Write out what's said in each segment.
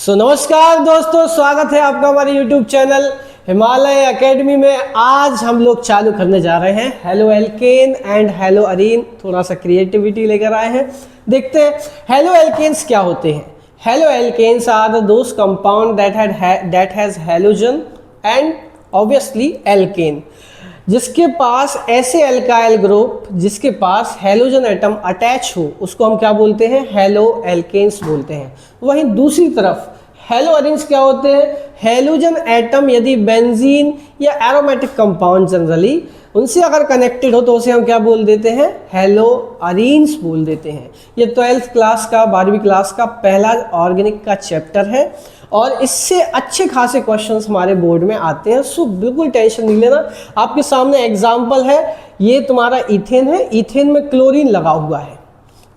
नमस्कार दोस्तों, स्वागत है आपका हमारे YouTube चैनल हिमालय एकेडमी में। आज हम लोग चालू करने जा रहे हैं halo alkane and hello Areen. थोड़ा सा क्रिएटिविटी लेकर आए हैं, देखते हैं हेलो एल्केन्स क्या होते हैं। Haloalkanes are those compound that has halogen and obviously alkane, जिसके पास ऐसे एल्काइल ग्रुप जिसके पास हैलोजन एटम अटैच हो उसको हम क्या बोलते हैं, हेलो एल्केन्स बोलते हैं। वहीं दूसरी तरफ हेलो अरीन्स क्या होते हैं, हैलोजन एटम यदि बेंजीन या एरोमेटिक कंपाउंड जनरली उनसे अगर कनेक्टेड हो तो उसे हम क्या बोल देते हैं, हेलो अरीन्स बोल देते हैं। ये 12th क्लास का 12वीं क्लास का पहला ऑर्गेनिक का चैप्टर है और इससे अच्छे खासे क्वेश्चंस हमारे बोर्ड में आते हैं। सो बिल्कुल टेंशन नहीं लेना। आपके सामने एग्जाम्पल है, ये तुम्हारा इथेन है, इथेन में क्लोरीन लगा हुआ है।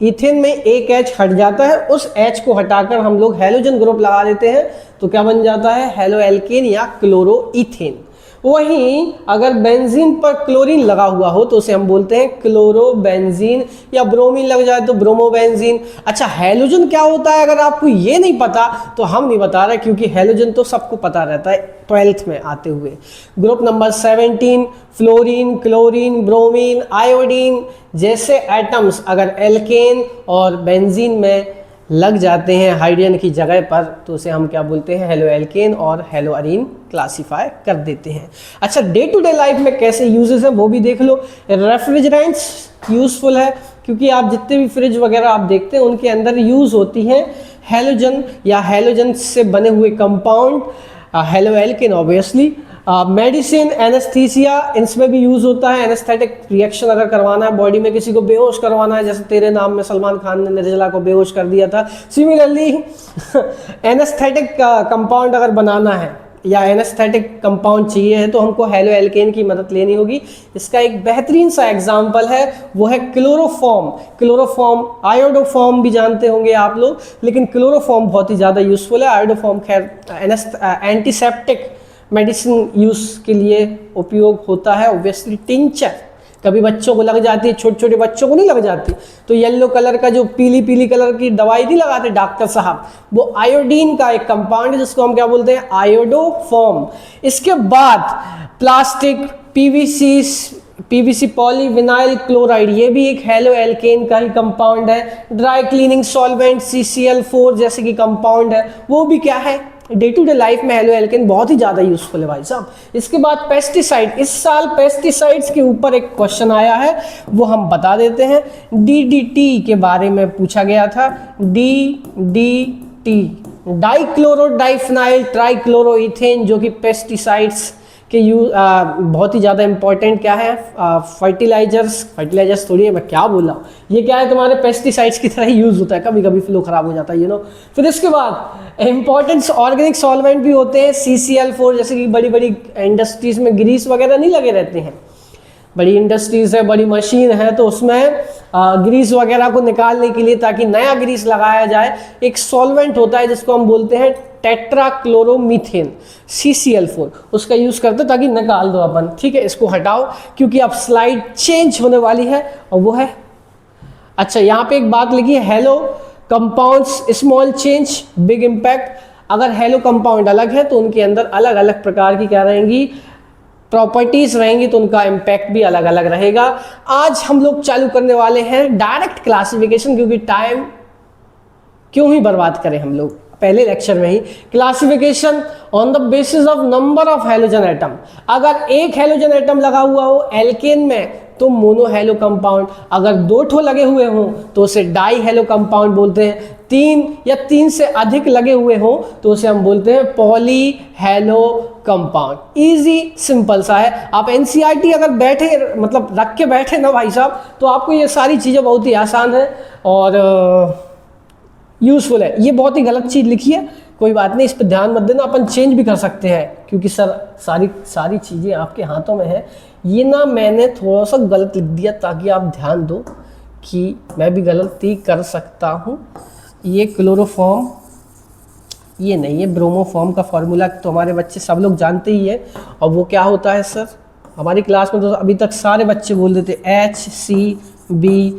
इथेन में एक H हट जाता है, उस H को हटाकर हम लोग हैलोजन ग्रुप लगा देते हैं तो क्या बन जाता है, हेलो एल्केन या क्लोरो इथेन। वहीं अगर बेंजीन पर क्लोरीन लगा हुआ हो तो उसे हम बोलते हैं क्लोरो बेंजीन, या ब्रोमीन लग जाए तो ब्रोमो बेंजीन। अच्छा, हैलोजन क्या होता है अगर आपको ये नहीं पता तो हम नहीं बता रहे, क्योंकि हैलोजन तो सबको पता रहता है 12th में आते हुए। Group number 17 fluorine, chlorine, bromine, iodine जैसे एटम्स अगर एल्केन और बेंजीन में लग जाते हैं हाइड्रोजन की जगह पर तो उसे हम क्या बोलते हैं, हेलो एल्केन और हेलो अरीन क्लासीफाई कर देते हैं। अच्छा, डे टू डे लाइफ में कैसे यूजेस हैं वो भी देख लो। रेफ्रिजरेंट्स यूजफुल है क्योंकि आप जितने भी फ्रिज वगैरह आप देखते हैं उनके अंदर यूज होती हैं हैलोजन या हैलोजन से बने हुए compound, halo alkane obviously. Medicine, anaesthesia, इसमें भी यूज़ होता है। एनेस्थेटिक रिएक्शन अगर करवाना है, बॉडी में किसी को बेहोश करवाना है, जैसे तेरे नाम में सलमान खान ने निर्जला को बेहोश कर दिया था, सिमिलरली एनेस्थेटिक कंपाउंड अगर बनाना है या एनेस्थेटिक कंपाउंड चाहिए है तो हमको हेलो एल्केन की मदद लेनी होगी। इसका एक बेहतरीन सा एग्जाम्पल है, वो है क्लोरोफॉर्म। क्लोरोफॉर्म, आयोडोफॉर्म भी जानते होंगे आप लोग, लेकिन क्लोरोफॉर्म बहुत ही ज़्यादा यूजफुल है। आयोडोफॉर्म खैर एंटीसेप्टिक मेडिसिन यूज के लिए उपयोग होता है। ऑब्वियसली टिंचर कभी बच्चों को लग जाती है, छोटे छोटे बच्चों को नहीं लग जाती तो येलो कलर का जो पीली पीली कलर की दवाई नहीं लगाते डॉक्टर साहब, वो आयोडीन का एक कंपाउंड है जिसको हम क्या बोलते हैं, आयोडोफॉर्म। इसके बाद प्लास्टिक, पीवीसी पॉलीविनाइल क्लोराइड, ये भी एक हेलो एल्केन का ही कंपाउंड है। ड्राई क्लीनिंग सॉल्वेंट CCl4 जैसे कि कंपाउंड है, वो भी क्या है, डे टू डे लाइफ में हेलो एल्केन बहुत ही ज़्यादा यूजफुल है भाई साहब। इसके बाद पेस्टिसाइड, इस साल पेस्टिसाइड्स के ऊपर एक क्वेश्चन आया है वो हम बता देते हैं। DDT के बारे में पूछा गया था। DDT डाइक्लोरो डाइफिनाइल ट्राइक्लोरोइथेन, जो कि पेस्टिसाइड्स के बहुत ही ज़्यादा इंपॉर्टेंट क्या है, फर्टिलाइजर्स थोड़ी है, मैं क्या बोल रहा हूँ, ये क्या है तुम्हारे पेस्टिसाइड्स की तरह ही यूज़ होता है, कभी कभी फ्लो खराब हो जाता है फिर इसके बाद इंपॉर्टेंट ऑर्गेनिक सॉल्वेंट भी होते हैं CCl4, जैसे कि बड़ी बड़ी इंडस्ट्रीज में ग्रीस वगैरह नहीं लगे रहते हैं, बड़ी इंडस्ट्रीज है, बड़ी मशीन है, तो उसमें ग्रीस वगैरह को निकालने के लिए ताकि नया ग्रीस लगाया जाए एक सॉल्वेंट होता है जिसको हम बोलते हैं टेट्राक्लोरोमीथेन CCl4, उसका यूज़ करते हैं ताकि निकाल दो अपन। ठीक है, इसको हटाओ क्योंकि अब स्लाइड चेंज होने वाली है और वो है, अच्छा यहाँ पे एक बात लिखी है, hello compounds small change big impact. अगर हेलो कंपाउंड अलग है तो उनके अंदर अलग अलग प्रकार की क्या रहेंगी, प्रॉपर्टीज रहेंगी, तो उनका इम्पैक्ट भी अलग अलग रहेगा। आज हम लोग चालू करने वाले हैं डायरेक्ट क्लासिफिकेशन, क्योंकि टाइम क्यों ही बर्बाद करें हम लोग पहले लेक्चर में ही। Classification on the basis of number of halogen atom. अगर एक हैलोजन एटम लगा हुआ हो एल्केन में तो मोनो हेलो कंपाउंड, अगर 2 ठो लगे हुए हों तो उसे डाई हेलो कंपाउंड बोलते हैं, 3 या 3 से अधिक लगे हुए हों तो उसे हम बोलते हैं poly hello compound. Easy simple सा है। आप NCERT अगर बैठे मतलब रख के बैठे ना भाई साहब तो आपको ये सारी चीज़ें बहुत ही आसान है और यूजफुल है। ये बहुत ही गलत चीज़ लिखी है, कोई बात नहीं, इस पर ध्यान मत देना, अपन चेंज भी कर सकते हैं क्योंकि सर सारी चीज़ें आपके हाथों में है। ये ना मैंने थोड़ा सा गलत लिख दिया ताकि आप ध्यान दो कि मैं भी गलती कर सकता हूँ। ये क्लोरोफॉर्म, ये नहीं, ये ब्रोमोफॉर्म का फॉर्मूला तो हमारे बच्चे सब लोग जानते ही है। और वो क्या होता है सर, हमारी क्लास में तो अभी तक सारे बच्चे बोल देते HCBr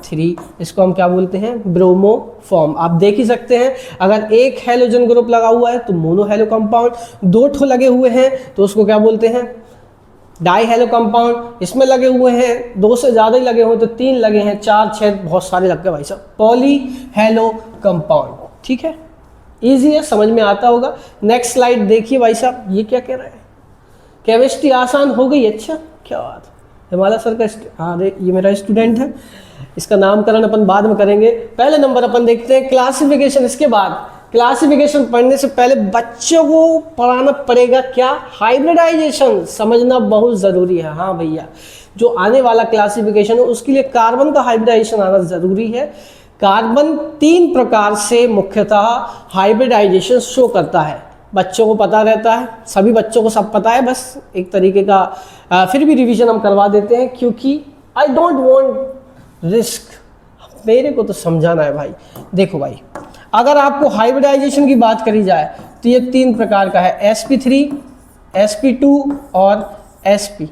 3, इसको हम क्या बोलते हैं, ब्रोमोफॉर्म। आप देख ही सकते हैं, अगर एक हेलोजन ग्रुप लगा हुआ है तो मोनो हेलो कंपाउंड, 2 ठो लगे हुए हैं तो उसको क्या बोलते हैं, डाई हेलो कंपाउंड। इसमें लगे हुए हैं 2 से ज़्यादा ही लगे हुए तो 3 लगे हैं, 4 6 बहुत सारे लग गए भाई साहब, पॉली हेलो कंपाउंड। ठीक है, ईजी है, समझ में आता होगा। नेक्स्ट स्लाइड देखिए भाई साहब, ये क्या कह रहा है, केमिस्ट्री आसान हो गई। अच्छा, क्या बात है, हिमालय सर का हाँ ये मेरा स्टूडेंट है, इसका नामकरण अपन बाद में करेंगे। पहले नंबर अपन देखते हैं क्लासिफिकेशन। इसके बाद क्लासिफिकेशन पढ़ने से पहले बच्चों को पढ़ाना पड़ेगा क्या, हाइब्रिडाइजेशन समझना बहुत ज़रूरी है। हाँ भैया, जो आने वाला क्लासिफिकेशन है उसके लिए कार्बन का हाइब्रिडाइजेशन आना ज़रूरी है। कार्बन 3 प्रकार से मुख्यतः हाइब्रिडाइजेशन शो करता है, बच्चों को पता रहता है, सभी बच्चों को सब पता है, बस एक तरीके का फिर भी रिवीजन हम करवा देते हैं क्योंकि आई डोंट वांट रिस्क, मेरे को तो समझाना है भाई। देखो भाई, अगर आपको हाइब्रिडाइजेशन की बात करी जाए तो ये 3 प्रकार का है, sp3, sp2 और sp।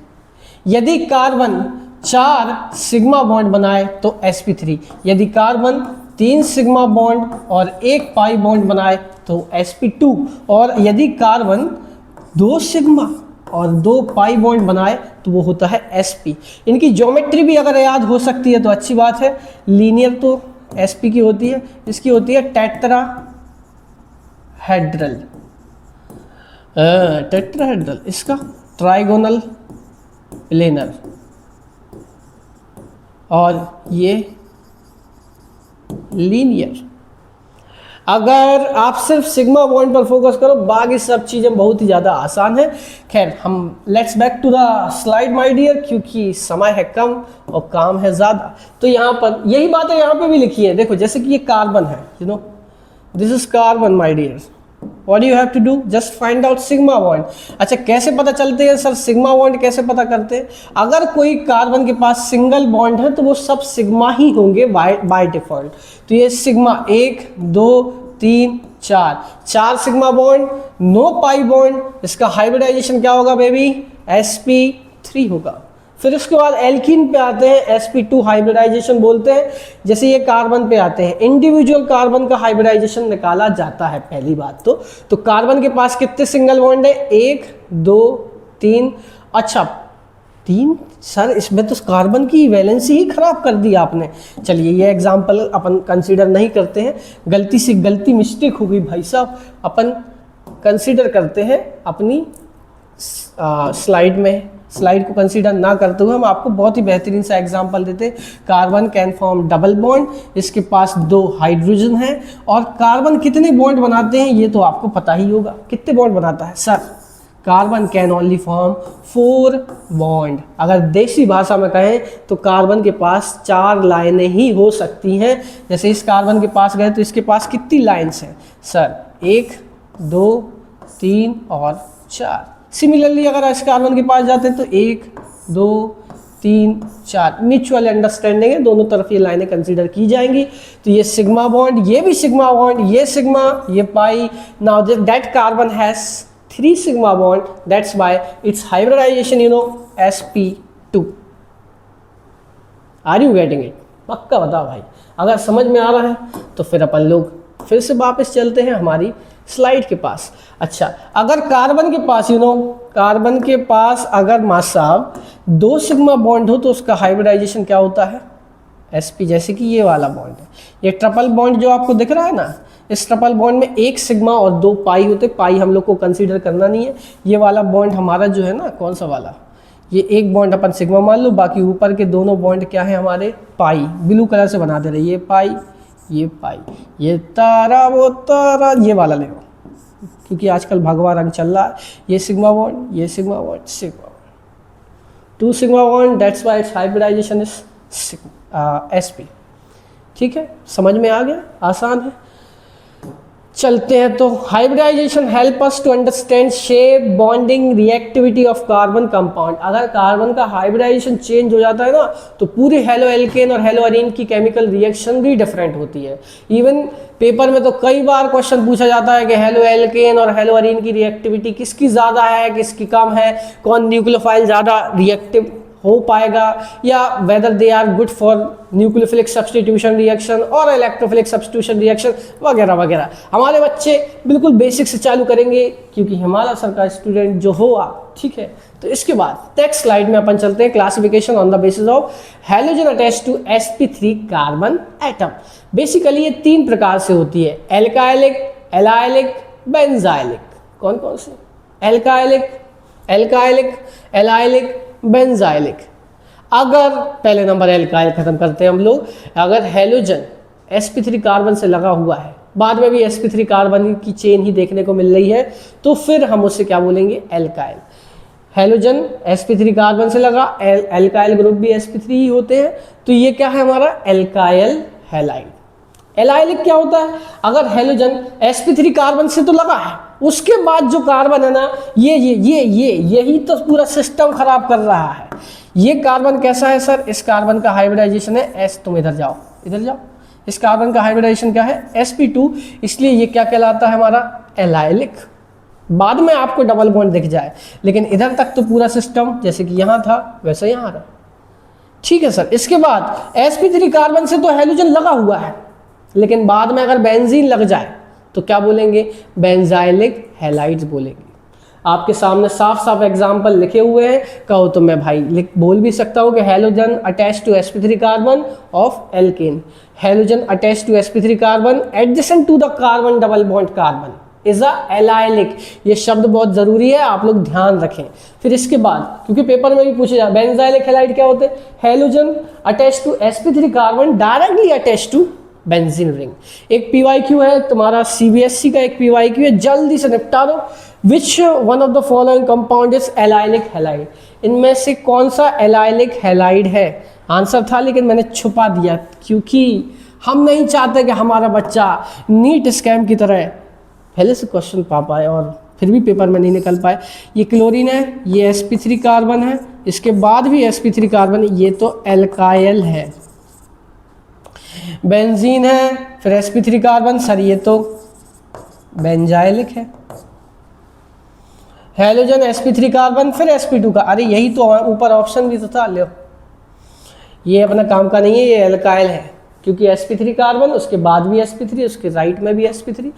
यदि कार्बन 4 सिग्मा बॉन्ड बनाए तो sp3, यदि कार्बन 3 सिग्मा बॉन्ड और 1 पाई बॉन्ड बनाए तो sp2, और यदि कार्बन 2 सिग्मा और 2 पाई बॉन्ड बनाए तो वो होता है sp। इनकी ज्योमेट्री भी अगर याद हो सकती है तो अच्छी बात है। लीनियर तो sp की होती है, इसकी होती है टेट्राहेड्रल, टेट्राहेड्रल, इसका ट्राइगोनल प्लेनर, और ये लीनियर। अगर आप सिर्फ सिग्मा बॉन्ड पर फोकस करो, बाकी सब चीज़ें बहुत ही ज़्यादा आसान है। खैर, हम let's back to the slide my dear, क्योंकि समय है कम और काम है ज़्यादा। तो यहाँ पर यही बातें यहाँ पे भी लिखी है। देखो, जैसे कि ये कार्बन है, you know this is carbon my dear, what you have to do, just find out sigma bond. अच्छा, कैसे पता चलते हैं सर सिग्मा बॉन्ड, कैसे पता करते हैं? अगर कोई कार्बन के पास सिंगल बॉन्ड है तो वो सब सिग्मा ही होंगे बाय डिफॉल्ट। तो ये sigma 1 2 3 4 sigma bond, no pi bond, इसका हाइब्रिडाइजेशन क्या होगा बेबी, sp3 होगा। फिर उसके बाद एल्कीन पे आते हैं, sp2 हाइब्रिडाइजेशन बोलते हैं। जैसे ये कार्बन पे आते हैं, इंडिविजुअल कार्बन का हाइब्रिडाइजेशन निकाला जाता है। पहली बात तो कार्बन के पास कितने सिंगल बॉन्ड है, 1 2 3। अच्छा 3 सर, इसमें तो कार्बन की वैलेंसी ही खराब कर दी आपने। चलिए ये एग्जाम्पल अपन कंसीडर नहीं करते हैं, गलती मिस्टेक हो गई भाई साहब। अपन कंसीडर करते हैं अपनी स्लाइड को कंसीडर ना करते हुए हम आपको बहुत ही बेहतरीन सा एग्जांपल देते हैं। Carbon can form double bond, इसके पास 2 हाइड्रोजन है, और कार्बन कितने बॉन्ड बनाते हैं ये तो आपको पता ही होगा। कितने बॉन्ड बनाता है sir? Carbon can only form 4 bond. अगर देसी भाषा में कहें तो कार्बन के पास 4 लाइनें ही हो सकती हैं। जैसे इस कार्बन के पास गए तो इसके पास कितनी लाइन्स हैं सर? 1 2 3 और 4। सिमिलरली अगर इस कार्बन के पास जाते हैं तो 1 2 3 4, म्यूचुअल अंडरस्टैंडिंग है, दोनों तरफ ये लाइनें कंसीडर की जाएंगी। तो ये सिग्मा बॉन्ड, ये भी सिग्मा बॉन्ड, ये सिग्मा, ये pi. Now that carbon has 3 sigma bond, that's why its hybridization sp2। Are you getting it? पक्का बताओ भाई, अगर समझ में आ रहा है तो फिर अपन लोग फिर से वापस चलते हैं हमारी स्लाइड के पास। अच्छा, अगर कार्बन के पास कार्बन के पास अगर मास साहब 2 सिग्मा बॉन्ड हो तो उसका हाइब्रिडाइजेशन क्या होता है, sp। जैसे कि ये वाला बॉन्ड है, ये ट्रिपल बॉन्ड जो आपको दिख रहा है ना, इस ट्रिपल बॉन्ड में 1 सिग्मा और 2 पाई होते। पाई हम लोग को कंसीडर करना नहीं है। ये वाला बॉन्ड हमारा जो है ना, कौन सा वाला, ये एक बॉन्ड अपन सिग्मा मान लो, बाकी ऊपर के दोनों बॉन्ड क्या है हमारे, पाई। ब्लू कलर से बना दे रहे, ये पाई, ये पाई, ये तारा, वो तारा, ये वाला ले लो क्योंकि आजकल भगवा रंग चल रहा है। ये सिग्मा बॉन्ड, ये sigma bond, sigma 2 sigma bond, that's why it's hybridisation is sp। ठीक है, समझ में आ गया, आसान है। चलते हैं तो hybridisation help us to understand shape, bonding, reactivity of carbon compound. अगर कार्बन का हाइब्रिडाइजेशन चेंज हो जाता है ना तो पूरे हेलो एल्केन और हेलो अरीन की केमिकल रिएक्शन भी डिफरेंट होती है। इवन पेपर में तो कई बार क्वेश्चन पूछा जाता है कि हेलो एल्केन और हेलो अरीन की रिएक्टिविटी किसकी ज़्यादा है, किसकी कम है, कौन न्यूक्लियोफाइल ज़्यादा रिएक्टिव हो पाएगा, या whether they are good for nucleophilic substitution reaction और इलेक्ट्रोफिलिक सब्स्टिट्यूशन रिएक्शन वगैरह वगैरह। हमारे बच्चे बिल्कुल बेसिक से चालू करेंगे क्योंकि हिमालय सर का स्टूडेंट जो हो आप, ठीक है। तो इसके बाद नेक्स्ट स्लाइड में अपन चलते हैं, classification on the basis of halogen attached to sp3 carbon atom. Basically ये 3 प्रकार से होती है, एल्काइलिक, एलाइलिक, बेंजाइलिक। कौन कौन से? Alkalic, allylic, benzylic. अगर पहले नंबर एल्काइल खत्म करते हैं हम लोग, अगर हैलोजन sp3 कार्बन से लगा हुआ है, बाद में भी sp3 कार्बन की चेन ही देखने को मिल रही है, तो फिर हम उससे क्या बोलेंगे? एल्काइल। हैलोजन sp3 कार्बन से लगा, एल्काइल ग्रुप भी sp3 ही होते हैं, तो ये क्या है हमारा? Alkyl halide. एलाइलिक क्या होता है? अगर हैलोजन sp3 कार्बन से तो लगा है, उसके बाद जो कार्बन है ना, यही तो पूरा सिस्टम खराब कर रहा है। ये कार्बन कैसा है सर? इस कार्बन का हाइब्रिडाइजेशन है S, तुम इधर जाओ, इधर जाओ। इस कार्बन का हाइब्रिडाइजेशन क्या है? sp2, इसलिए ये क्या कहलाता है हमारा? एलाइलिक। बाद में आपको डबल बॉन्ड दिख जाए, लेकिन इधर तक तो पूरा सिस्टम जैसे कि यहाँ था वैसे यहाँ रहा, ठीक है सर। इसके बाद sp3 कार्बन से तो हैलोजन लगा हुआ है, लेकिन बाद में अगर बेंजीन लग जाए तो क्या बोलेंगे? बेंजाइलिक हैलाइड्स बोलेंगे। आपके सामने साफ साफ एग्जाम्पल लिखे हुए हैं, कहो तो मैं भाई बोल भी सकता हूँ कि halogen attach to sp3 carbon of alkane, halogen attach to sp3 carbon adjacent to the carbon double bond carbon is a allylic. ये शब्द बहुत जरूरी है, आप लोग ध्यान रखें। फिर इसके बाद, क्योंकि पेपर में भी पूछे जाए, बेंजाइलिक हैलाइड क्या होते हैं? Halogen attach to sp3 carbon directly attach to benzene ring. एक PYQ है तुम्हारा CBSE का, एक PYQ है, जल्दी से निपटा दो। Which one of the following compound is allylic halide? इनमें से कौन सा एलाइलिक हैलाइड है? आंसर था लेकिन मैंने छुपा दिया, क्योंकि हम नहीं चाहते कि हमारा बच्चा नीट स्कैम की तरह पहले से क्वेश्चन पा पाए और फिर भी पेपर में नहीं निकल पाए। ये क्लोरीन है, ये sp3 कार्बन है, इसके बाद भी sp3 कार्बन, ये तो एल्काइल है। बेंजीन है, फिर sp3 कार्बन, सर ये तो बेंजाइलिक है। हैलोजन sp3 कार्बन, फिर sp2 का, अरे यही तो ऊपर ऑप्शन भी तो था, लो ये अपना काम का नहीं है, ये एल्काइल है, क्योंकि sp3 कार्बन, उसके बाद भी sp3, उसके राइट में भी sp3।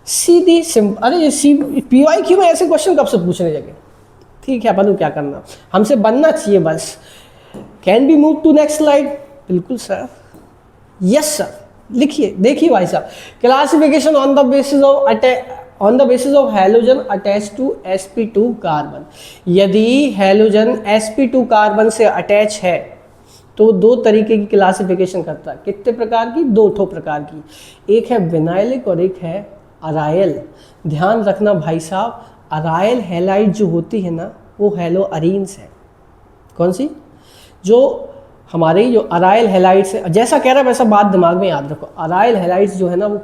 सीधी सिंपल। अरे ये PYQ में ऐसे क्वेश्चन कब से पूछने लगे? ठीक है, अपन क्या करना, हमसे बनना चाहिए बस। Can be move to next slide? बिल्कुल सर, यस सर। लिखिए, देखिए भाई साहब, classification on the basis of halogen attach to sp2 carbon. यदि हैलोजन sp2 कार्बन से अटैच है तो 2 तरीके की क्लासिफिकेशन करता है। कितने प्रकार की? 2 प्रकार की, एक है विनाइलिक और एक है अराइल। ध्यान रखना भाई साहब, अराइल हैलाइड जो होती है ना, वो हैलो अरीन्स है। कौन सी? जो हमारे जो अराइल हैलाइड्स है, जैसा कह रहा है वैसा बात दिमाग में याद रखो। अराइल हैलाइड्स जो है ना, वो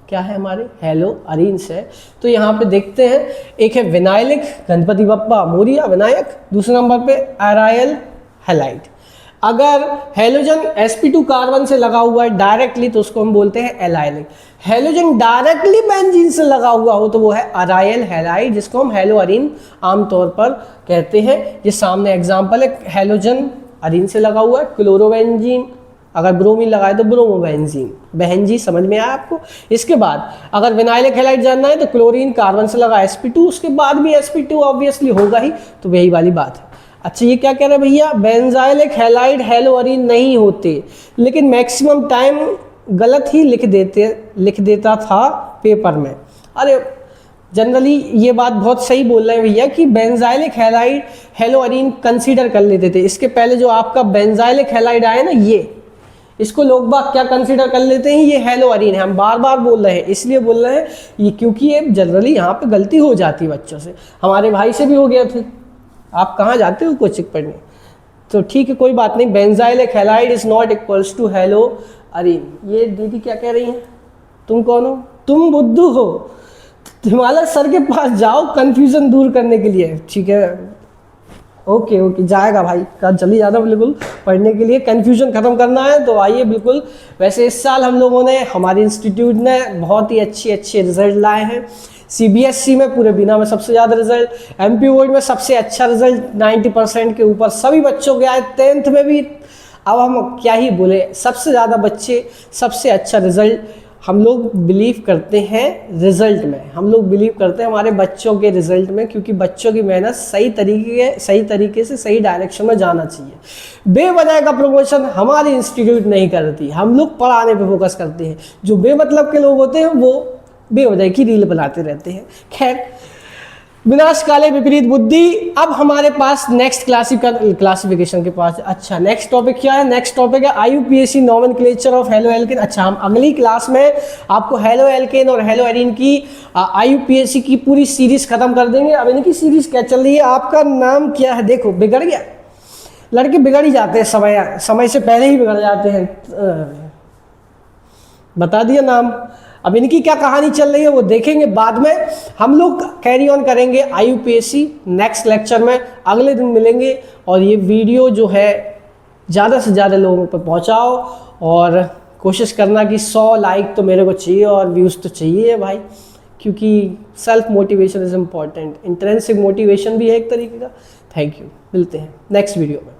क्या है? हमारे हैलो अरीन्स है। तो यहाँ पे देखते हैं, एक है विनाइलिक, गणपति बप्पा मोरिया विनायक, दूसरे नंबर पे अराइल हैलाइड। अगर हैलोजन sp2 कार्बन से लगा हुआ है डायरेक्टली तो उसको हम बोलते हैं एलाइलिक। हैलोजन डायरेक्टली बेंजीन से लगा हुआ हो तो वो है अराइल हैलाइड, जिसको हम हैलो अरीन आमतौर पर कहते हैं। ये सामने एग्जांपल है, हैलोजन अरीन से लगा हुआ है क्लोरोबेंजीन, अगर ब्रोमीन लगाए तो ब्रोमोबेंजीन। बहनजी समझ में आया आपको? इसके बाद अगर विनाइलिक हैलाइड जानना है तो क्लोरीन कार्बन से लगा sp2, उसके बाद भी sp2 ऑब्वियसली होगा ही, तो यही वाली बात है। अच्छा, ये क्या कह रहे हैं भैया? बेंजाइलिक हैलाइड हैलो अरीन नहीं होते, लेकिन मैक्सिमम टाइम गलत ही लिख देता था पेपर में। अरे जनरली ये बात बहुत सही बोल रहे हैं भैया कि benzylic halide hello Areen consider कर लेते थे। इसके पहले जो आपका बेंजाइलिक हैलाइड आया ना, ये इसको लोग बाग क्या कंसीडर कर लेते हैं? ये हैलो अरीन है। हम बार बार बोल रहे हैं, इसलिए बोल रहे हैं ये, क्योंकि ये जनरली यहाँ पे गलती हो जाती है बच्चों से। हमारे भाई से भी हो गया थे। आप कहाँ जाते हो कोचिंग पढ़ने? तो ठीक है, कोई बात नहीं। Benzylic halide is not equals to haloarene. ये दीदी क्या कह रही हैं? तुम कौन हो? तुम बुद्धू हो, हिमालय सर के पास जाओ कंफ्यूजन दूर करने के लिए। ठीक है, ओके ओके, जाएगा भाई, कल चली जाना बिल्कुल पढ़ने के लिए, कंफ्यूजन खत्म करना है तो आइए बिल्कुल। वैसे इस साल हम लोगों ने, हमारे इंस्टीट्यूट ने बहुत ही अच्छे रिजल्ट लाए हैं। CBSE में पूरे बिना में सबसे ज़्यादा रिजल्ट, MP बोर्ड में सबसे अच्छा रिजल्ट 90% के ऊपर सभी बच्चों के आए, 10th में भी। अब हम क्या ही बोले, सबसे ज़्यादा बच्चे, सबसे अच्छा रिजल्ट। हम लोग बिलीव करते हैं रिजल्ट में, हम लोग बिलीव करते हैं हमारे बच्चों के रिजल्ट में, क्योंकि बच्चों की मेहनत सही तरीके से सही डायरेक्शन में जाना चाहिए। बेवजह का प्रमोशन हमारी इंस्टीट्यूट नहीं करती, हम लोग पढ़ाने पे फोकस करते हैं। जो बेमतलब के लोग होते हैं वो बेवजह की रील बनाते रहते हैं। खैर, विनाश काले विपरीत बुद्धि। अब हमारे पास नेक्स्ट क्लासिफिकेशन के पास, अच्छा नेक्स्ट टॉपिक क्या है? नेक्स्ट टॉपिक है IUPAC nomenclature of halo alkane. अच्छा, हम अगली क्लास में आपको हेलो एल्केन और हेलो एरीन की IUPAC की पूरी सीरीज खत्म कर देंगे। अब इनकी सीरीज क्या चल रही है? आपका नाम क्या है? देखो, बिगड़ गया, लड़के बिगड़ ही जाते हैं, समय से पहले ही बिगड़ जाते हैं। बता दिया नाम। अब इनकी क्या कहानी चल रही है वो देखेंगे बाद में। हम लोग कैरी ऑन करेंगे IUPAC नेक्स्ट लेक्चर में, अगले दिन मिलेंगे। और ये वीडियो जो है ज़्यादा से ज़्यादा लोगों पर पहुंचाओ, और कोशिश करना कि 100 लाइक तो मेरे को चाहिए और व्यूज़ तो चाहिए है भाई, क्योंकि self motivation is important, intrinsic motivation भी है एक तरीके का। थैंक यू, मिलते हैं नेक्स्ट वीडियो में।